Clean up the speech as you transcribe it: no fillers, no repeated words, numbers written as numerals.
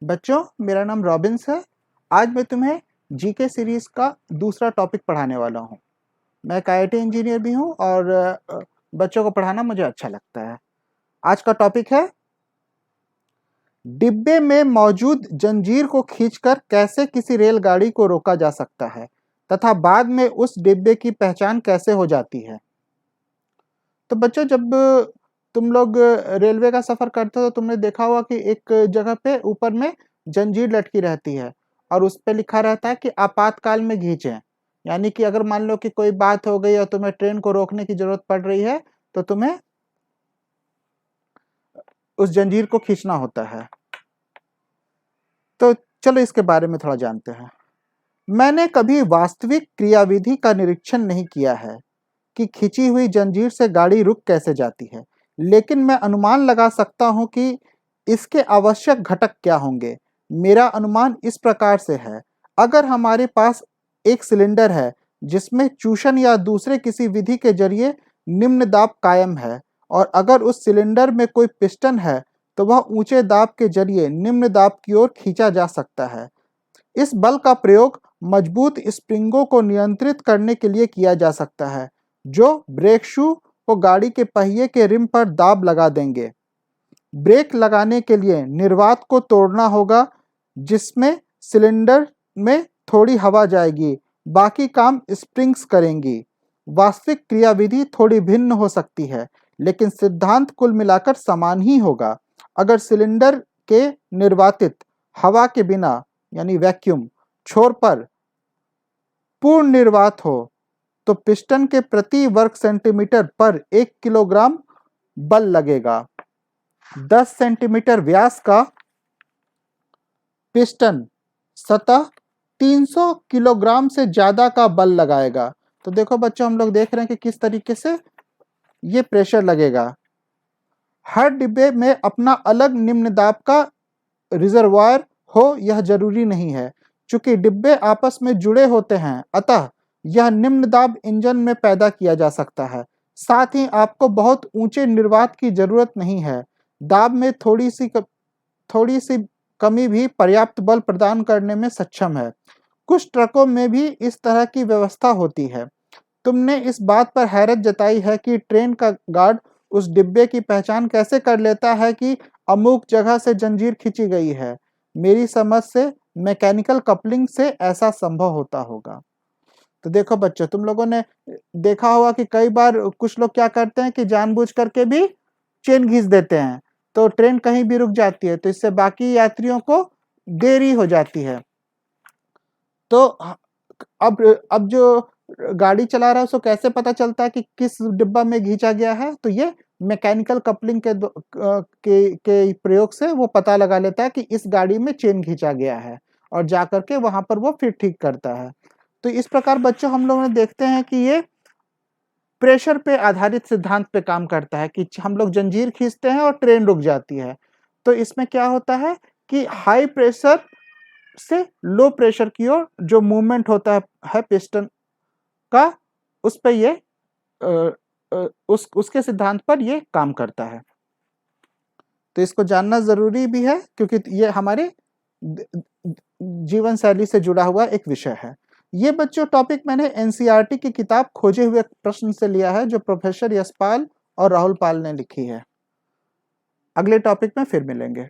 बच्चों, मेरा नाम रॉबिन्स है। आज मैं तुम्हें जीके सीरीज का दूसरा टॉपिक पढ़ाने वाला हूँ। मैं एक आईआईटी इंजीनियर भी हूँ और बच्चों को पढ़ाना मुझे अच्छा लगता है। आज का टॉपिक है डिब्बे में मौजूद जंजीर को खींचकर कैसे किसी रेलगाड़ी को रोका जा सकता है तथा बाद में उस डिब्बे की पहचान कैसे हो जाती है। तो बच्चों, जब तुम लोग रेलवे का सफ़र करते हो तो तुमने देखा होगा कि एक जगह पे ऊपर में जंजीर लटकी रहती है और उस पे लिखा रहता है कि आपातकाल में खींचें। यानी कि अगर मान लो कि कोई बात हो गई और तुम्हें ट्रेन को रोकने की ज़रूरत पड़ रही है तो तुम्हें उस जंजीर को खींचना होता है। तो चलो इसके बारे में थोड़ा जानते हैं। मैंने कभी वास्तविक क्रियाविधि का निरीक्षण नहीं किया है कि खिंची हुई जंजीर से गाड़ी रुक कैसे जाती है, लेकिन मैं अनुमान लगा सकता हूं कि इसके आवश्यक घटक क्या होंगे। मेरा अनुमान इस प्रकार से है। अगर हमारे पास एक सिलेंडर है जिसमें चूषण या दूसरे किसी विधि के जरिए निम्न दाब कायम है और अगर उस सिलेंडर में कोई पिस्टन है तो वह ऊंचे दाब के जरिए निम्न दाब की ओर खींचा जा सकता है। इस बल का प्रयोग मजबूत स्प्रिंगों को नियंत्रित करने के लिए किया जा सकता है जो ब्रेक शू को गाड़ी के पहिए के रिम पर दाब लगा देंगे। ब्रेक लगाने के लिए निर्वात को तोड़ना होगा जिसमें सिलेंडर में थोड़ी हवा जाएगी, बाकी काम स्प्रिंग्स करेंगी। वास्तविक क्रियाविधि थोड़ी भिन्न हो सकती है लेकिन सिद्धांत कुल मिलाकर समान ही होगा। अगर सिलेंडर के निर्वातित हवा के बिना यानी वैक्यूम छोर पर पूर्ण निर्वात हो तो पिस्टन के प्रति वर्ग सेंटीमीटर पर 1 किलोग्राम बल लगेगा। 10 सेंटीमीटर व्यास का पिस्टन सतह 300 किलोग्राम से ज्यादा का बल लगाएगा। तो देखो बच्चों, हम लोग देख रहे हैं कि किस तरीके से ये प्रेशर लगेगा। हर डिब्बे में अपना अलग निम्न दाब का रिजर्वायर हो यह जरूरी नहीं है। चूंकि डिब्बे आपस में जुड़े होते हैं अतः यह निम्न दाब इंजन में पैदा किया जा सकता है। साथ ही आपको बहुत ऊंचे निर्वात की जरूरत नहीं है। दाब में थोड़ी सी कमी भी पर्याप्त बल प्रदान करने में सक्षम है। कुछ ट्रकों में भी इस तरह की व्यवस्था होती है। तुमने इस बात पर हैरत जताई है कि ट्रेन का गार्ड उस डिब्बे की पहचान कैसे कर लेता है कि अमुक जगह से जंजीर खींची गई है। मेरी समझ से मैकेनिकल कपलिंग से ऐसा संभव होता होगा। तो देखो बच्चों, तुम लोगों ने देखा होगा कि कई बार कुछ लोग क्या करते हैं कि जानबूझ करके भी चेन घिस देते हैं तो ट्रेन कहीं भी रुक जाती है, तो इससे बाकी यात्रियों को देरी हो जाती है। तो अब जो गाड़ी चला रहा है उसको कैसे पता चलता है कि किस डिब्बा में घिंचा गया है? तो ये मैकेनिकल कपलिंग के प्रयोग से वो पता लगा लेता है कि इस गाड़ी में चेन खींचा गया है और जाकर के वहां पर वो फिर ठीक करता है। तो इस प्रकार बच्चों हम लोग देखते हैं कि ये प्रेशर पे आधारित सिद्धांत पे काम करता है कि हम लोग जंजीर खींचते हैं और ट्रेन रुक जाती है। तो इसमें क्या होता है कि हाई प्रेशर से लो प्रेशर की ओर जो मूवमेंट होता है पिस्टन का, उस पे ये उसके सिद्धांत पर ये काम करता है। तो इसको जानना जरूरी भी है क्योंकि ये हमारे जीवन शैली से जुड़ा हुआ एक विषय है। ये बच्चों टॉपिक मैंने एनसीईआरटी की किताब खोजे हुए प्रश्न से लिया है जो प्रोफेसर यशपाल और राहुल पाल ने लिखी है। अगले टॉपिक में फिर मिलेंगे।